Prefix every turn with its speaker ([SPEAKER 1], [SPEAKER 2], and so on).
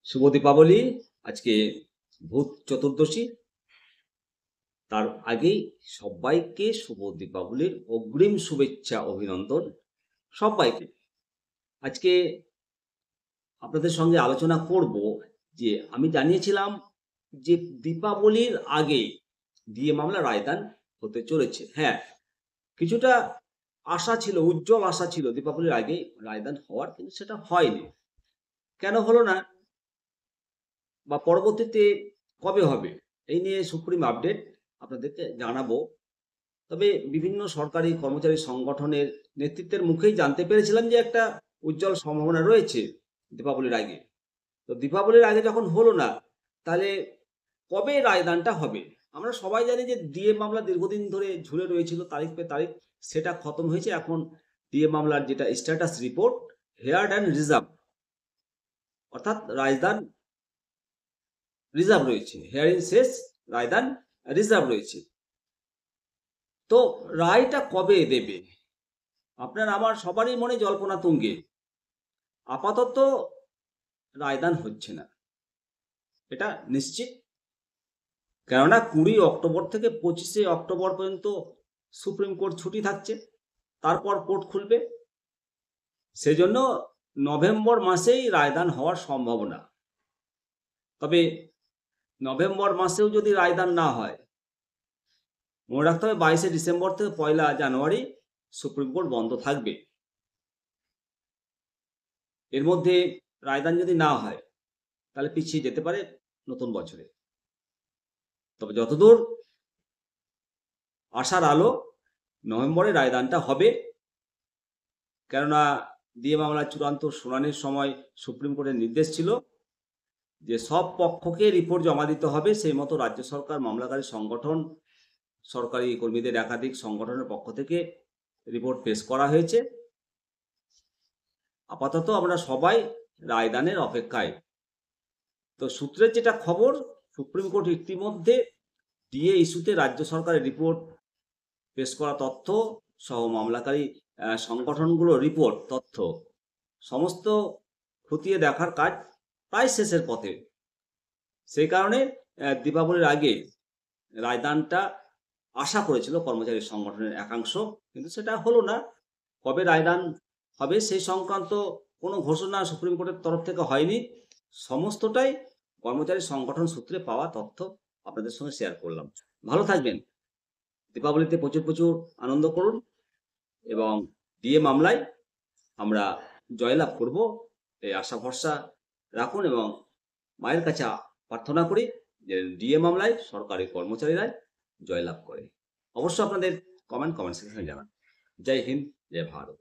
[SPEAKER 1] শুভ দীপাবলি। আজকে ভূত চতুর্দশী। তার আগেই সবাইকে শুভ দীপাবলির অগ্রিম শুভেচ্ছা অভিনন্দন সবাইকে। আজকে আপনাদের সঙ্গে আলোচনা করব যে আমি জানিয়েছিলাম যে দীপাবলির আগে ডিএ মামলা রায়দান হতে চলেছে। হ্যাঁ, কিছুটা আশা ছিল, উজ্জ্বল আশা ছিল দীপাবলির আগে রায়দান হওয়ার, কিন্তু সেটা হয়নি। কেন হলো না বা পরবর্তীতে কবে হবে, এই নিয়ে সুপ্রিম আপডেট আপনাদেরকে জানাবো। তবে বিভিন্ন সরকারি কর্মচারী সংগঠনের নেতৃত্বের মুখেই জানতে পেরেছিলাম যে একটা উজ্জ্বল সম্ভাবনা রয়েছে দীপাবলির আগে। তো দীপাবলির আগে যখন হলো না, তাহলে কবে রায়দানটা হবে? আমরা সবাই জানি যে ডিএ মামলা দীর্ঘদিন ধরে ঝুলে রয়েছিল, তারিখ পে তারিখ সেটা খতম হয়েছে। এখন ডিএ মামলার যেটা status report, heard and reserve, অর্থাৎ রায়দান রিজার্ভ রয়েছে। হিয়ারিং শেষ, রায়দান রিজার্ভ রয়েছে। তো রায়টা কবে দেবে? আপনার আমার সবারই মনে জল্পনা তুঙ্গে। আপাতত রায়দান হচ্ছে না, এটা নিশ্চিত। কেননা 20 অক্টোবর থেকে 25শে অক্টোবর পর্যন্ত সুপ্রিম কোর্ট ছুটি থাকছে, তারপর কোর্ট খুলবে। সেজন্য নভেম্বর মাসেই রায়দান হওয়ার সম্ভাবনা। তবে নভেম্বর মাসেও যদি রায়দান না হয়, মনে রাখতে হবে 22শে ডিসেম্বর থেকে 1লা জানুয়ারি সুপ্রিম কোর্ট বন্ধ থাকবে। এর মধ্যে রায়দান যদি না হয়, তাহলে পিছিয়ে যেতে পারে নতুন বছরে। তবে যতদূর আশার আলো, নভেম্বরে রায়দানটা হবে। কেননা ডিএ মামলার চূড়ান্ত শুনানির সময় সুপ্রিম কোর্টের নির্দেশ ছিল যে সব পক্ষকে রিপোর্ট জমা দিতে হবে। সেই মতো রাজ্য সরকার, মামলাকারী সংগঠন, সরকারি কর্মীদের একাধিক সংগঠনের পক্ষ থেকে রিপোর্ট পেশ করা হয়েছে। আপাতত আমরা সবাই রায়দানের অপেক্ষায়। তো সূত্রের যেটা খবর, সুপ্রিম কোর্ট ইতিমধ্যে ডিএ ইস্যুতে রাজ্য সরকারের রিপোর্ট পেশ করা তথ্য সহ মামলাকারী সংগঠনগুলোর রিপোর্ট তথ্য সমস্ত খতিয়ে দেখার কাজ প্রায় শেষের পথে। সেই কারণে দীপাবলির আগে রায়দানটা আশা করেছিল কর্মচারী সংগঠনের একাংশ, কিন্তু সেটা হলো না। কবে রায়দান হবে সেই সংক্রান্ত কোনো ঘোষণা সুপ্রিম কোর্টের তরফ থেকে হয়নি। সমস্তটাই কর্মচারী সংগঠন সূত্রে পাওয়া তথ্য আপনাদের সঙ্গে শেয়ার করলাম। ভালো থাকবেন, দীপাবলিতে প্রচুর প্রচুর আনন্দ করুন এবং ডিএ মামলায় আমরা জয়লাভ করব এই আশা ভরসা রাখুন। এবং মায়ের কাছে প্রার্থনা করি যে ডিএ মামলায় সরকারি কর্মচারীরা জয়লাভ করে। অবশ্য আপনাদের কমেন্ট সেকশনে জানান। জয় হিন্দ, জয় ভারত।